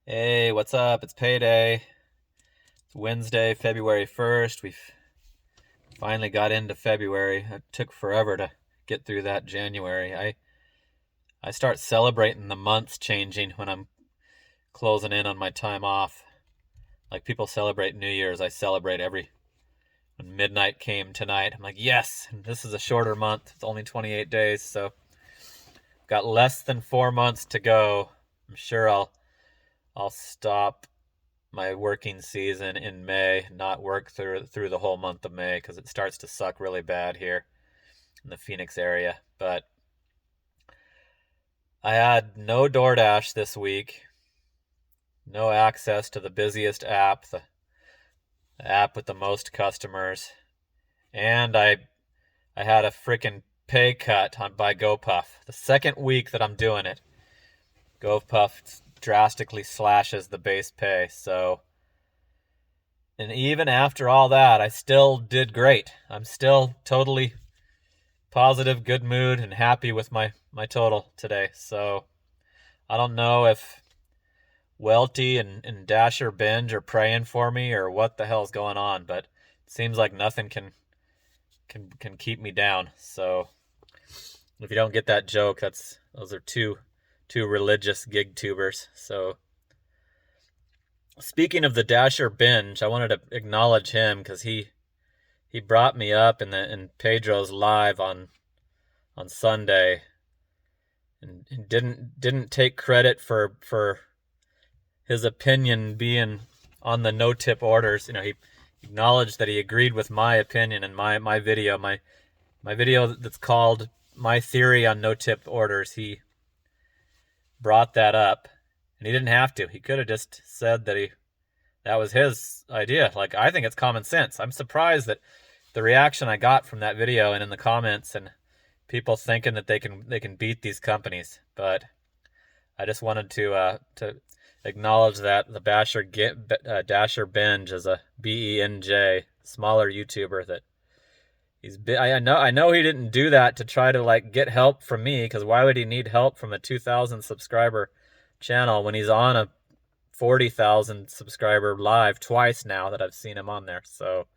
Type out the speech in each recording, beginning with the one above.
Hey, what's up? It's payday. It's Wednesday, February 1st. We finally got into February. It took forever to get through that January. I start celebrating the months changing when I'm closing in on my time off. Like people celebrate New Year's, I celebrate when midnight came tonight. I'm like, yes, this is a shorter month. It's only 28 days, so got less than 4 months to go. I'm sure I'll stop my working season in May, not work through the whole month of May because it starts to suck really bad here in the Phoenix area. But I had no Doordash this week, no access to the busiest app, the app with the most customers, and I had a freaking pay cut by Gopuff. The second week that I'm doing it, Gopuff drastically slashes the base pay, so. And even after all that, I still did great. I'm still totally positive, good mood, and happy with my total today. So I don't know if Welty and Dasher Binge are praying for me or what the hell's going on, but it seems like nothing can keep me down. So if you don't get that joke, those are two religious gig tubers. So speaking of the Dasher Binge, I wanted to acknowledge him because he brought me up in Pedro's live on Sunday, and didn't take credit for his opinion being on the no tip orders. He acknowledged that he agreed with my opinion and my video, my video that's called My Theory on No Tip Orders. He brought that up, and he didn't have to. He could have just said that was his idea. Like, I think it's common sense. I'm surprised that the reaction I got from that video and in the comments and people thinking that they can beat these companies. But I just wanted to acknowledge that the Dasher Binge is a BENJ smaller YouTuber that I know he didn't do that to try to like get help from me, because why would he need help from a 2,000 subscriber channel when he's on a 40,000 subscriber live twice now that I've seen him on there. So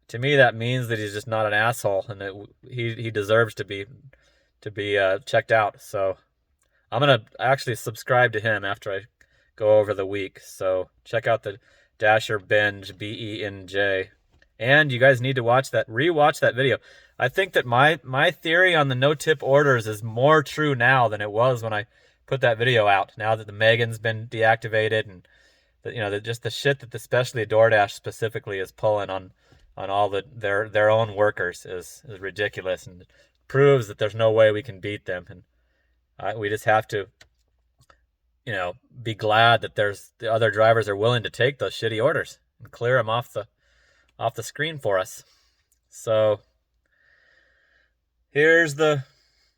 to me that means that he's just not an asshole and that he deserves to be checked out. So I'm gonna actually subscribe to him after I go over the week. So check out the Dasher Binge, BENJ. And you guys need to rewatch that video. I think that my theory on the no tip orders is more true now than it was when I put that video out. Now that the Megan's been deactivated, and just the shit that especially Doordash specifically is pulling on all their own workers is ridiculous, and proves that there's no way we can beat them. And we just have to be glad that the other drivers are willing to take those shitty orders and clear them off the screen for us. So here's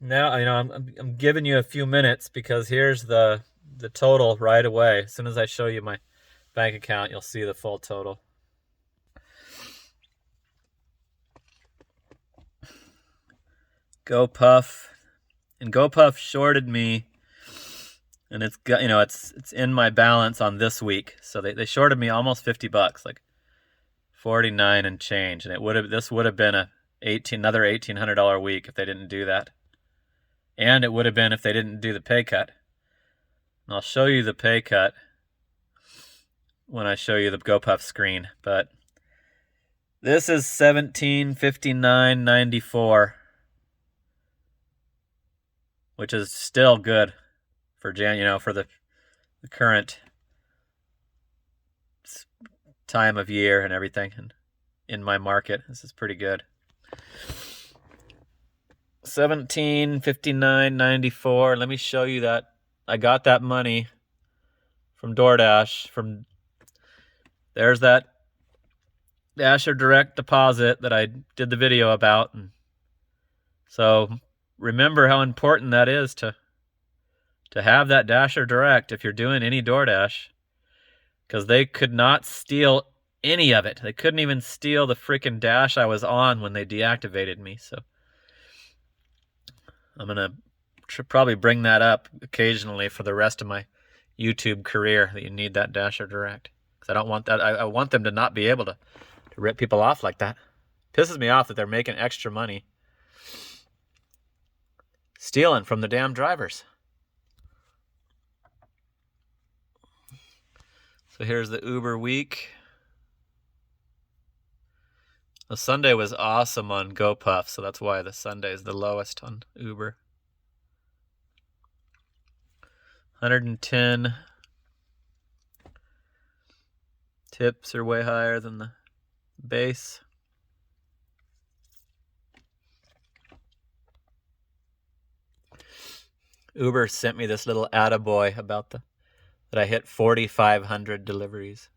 now I'm giving you a few minutes because here's the total right away. As soon as I show you my bank account, you'll see the full total. Gopuff, and Gopuff shorted me, and it's got it's in my balance on this week. So they shorted me almost $50, like 49 and change, and this would have been another $1,800 week if they didn't do that. And it would have been if they didn't do the pay cut. And I'll show you the pay cut when I show you the GoPuff screen. But this is $1759.94, which is still good for for the current time of year and everything, and in my market, this is pretty good. $1759.94. Let me show you that. I got that money from Doordash. There's that Dasher direct deposit that I did the video about. And so remember how important that is to have that Dasher direct if you're doing any Doordash, because they could not steal any of it. They couldn't even steal the freaking Dash I was on when they deactivated me. So I'm going to probably bring that up occasionally for the rest of my YouTube career that you need that Dasher Direct. Because I don't want that. I want them to not be able to rip people off like that. Pisses me off that they're making extra money stealing from the damn drivers. So here's the Uber week. The Sunday was awesome on Gopuff, so that's why the Sunday is the lowest on Uber. 110. Tips are way higher than the base. Uber sent me this little attaboy about that I hit 4,500 deliveries.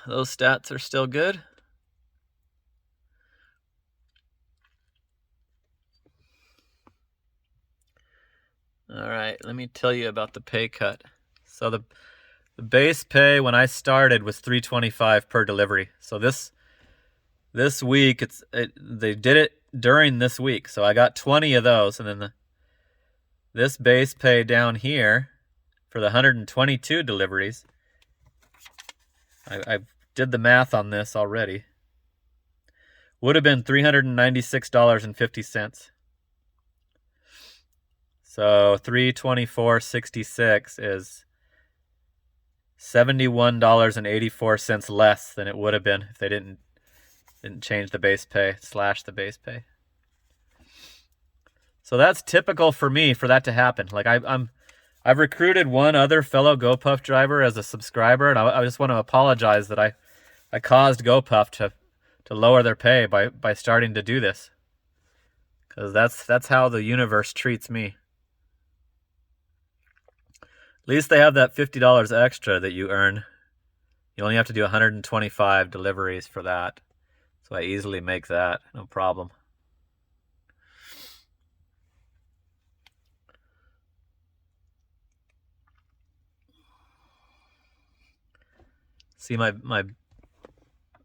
Those stats are still good. All right, let me tell you about the pay cut. So the base pay when I started was $3.25 per delivery. So this week they did it during this week. So I got 20 of those, and then this base pay down here for the 122 deliveries. I did the math on this already. Would have been $396.50. So $324.66 is $71.84 less than it would have been if they didn't change the base pay, slash the base pay. So that's typical for me for that to happen. Like I've recruited one other fellow GoPuff driver as a subscriber, and I just want to apologize that I caused GoPuff to lower their pay by starting to do this, because that's how the universe treats me. At least they have that $50 extra that you earn. You only have to do 125 deliveries for that. So I easily make that, no problem. See, my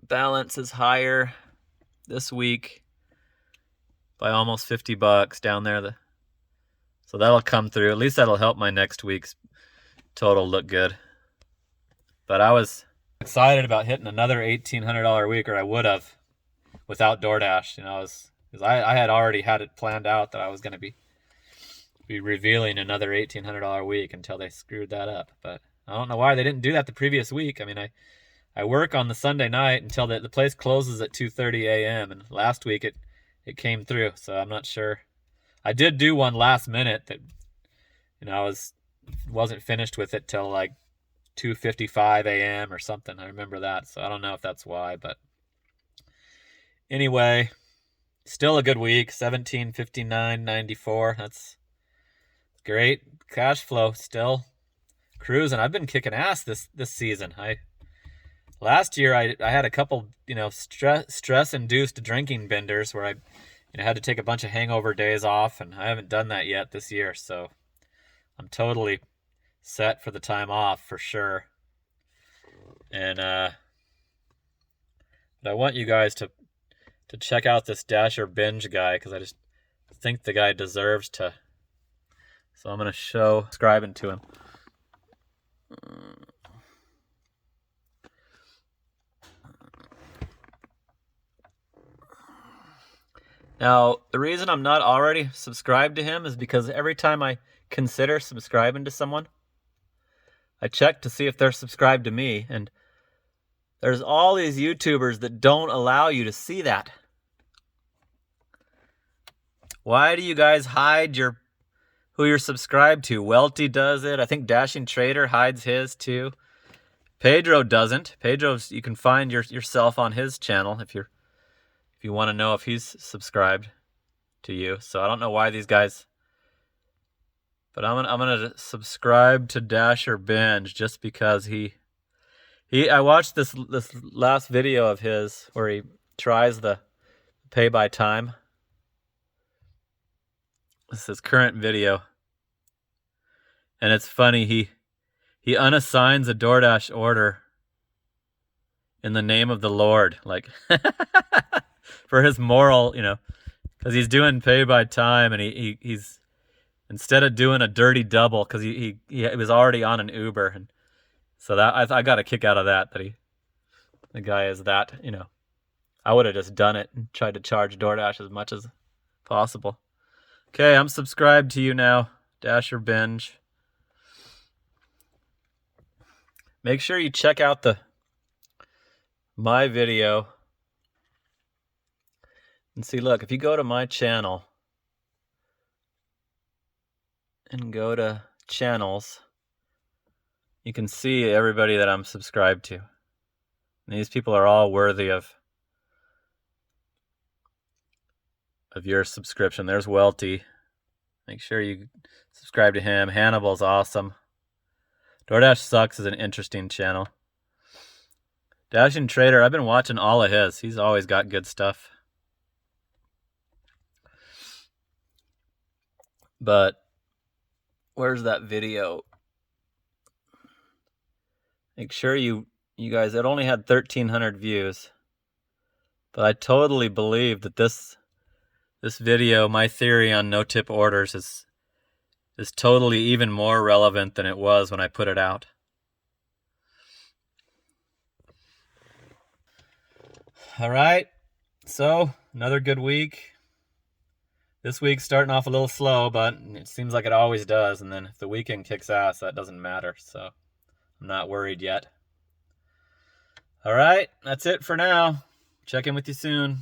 balance is higher this week by almost $50 down there. So that'll come through. At least that'll help my next week's total look good. But I was excited about hitting another $1,800 week, or I would have, without Doordash. Because I had already had it planned out that I was going to be revealing another $1,800 week until they screwed that up. But I don't know why they didn't do that the previous week. I mean, I work on the Sunday night until the place closes at 2:30 a.m. And last week it came through, so I'm not sure. I did do one last minute that, I wasn't finished with it till like 2:55 a.m. or something. I remember that, so I don't know if that's why. But anyway, still a good week. 1759.94. That's great cash flow. Still cruising. I've been kicking ass this season. Last year I had a couple stress induced drinking benders where I had to take a bunch of hangover days off, and I haven't done that yet this year, so I'm totally set for the time off for sure. And but I want you guys to check out this Dasher binge guy, because I just think the guy deserves to. So I'm going to show subscribing to him. Now, the reason I'm not already subscribed to him is because every time I consider subscribing to someone, I check to see if they're subscribed to me, and there's all these YouTubers that don't allow you to see that. Why do you guys hide who you're subscribed to? Welty does it. I think Dashing Trader hides his too. Pedro doesn't. Pedro's, you can find yourself on his channel if you want to know if he's subscribed to you. So I don't know why these guys, but I'm gonna subscribe to Dasher Binge just because I watched this last video of his where he tries the pay by time. This is his current video, and it's funny. He unassigns a DoorDash order in the name of the Lord, like for his moral, because he's doing pay by time, and he's instead of doing a dirty double, because he was already on an Uber, and so that I got a kick out of that. That the guy is that, you know. I would have just done it and tried to charge Doordash as much as possible. Okay, I'm subscribed to you now, Dasher Binge. Make sure you check out my video. And see, look, if you go to my channel and go to channels, you can see everybody that I'm subscribed to. And these people are all worthy of your subscription. There's Welty. Make sure you subscribe to him. Hannibal's awesome. Doordash Sucks is an interesting channel. Dashing Trader, I've been watching all of his. He's always got good stuff. But where's that video? Make sure you guys, it only had 1,300 views. But I totally believe that this video, my theory on no-tip orders, is totally even more relevant than it was when I put it out. All right, so another good week. This week's starting off a little slow, but it seems like it always does. And then if the weekend kicks ass, that doesn't matter. So I'm not worried yet. All right, that's it for now. Check in with you soon.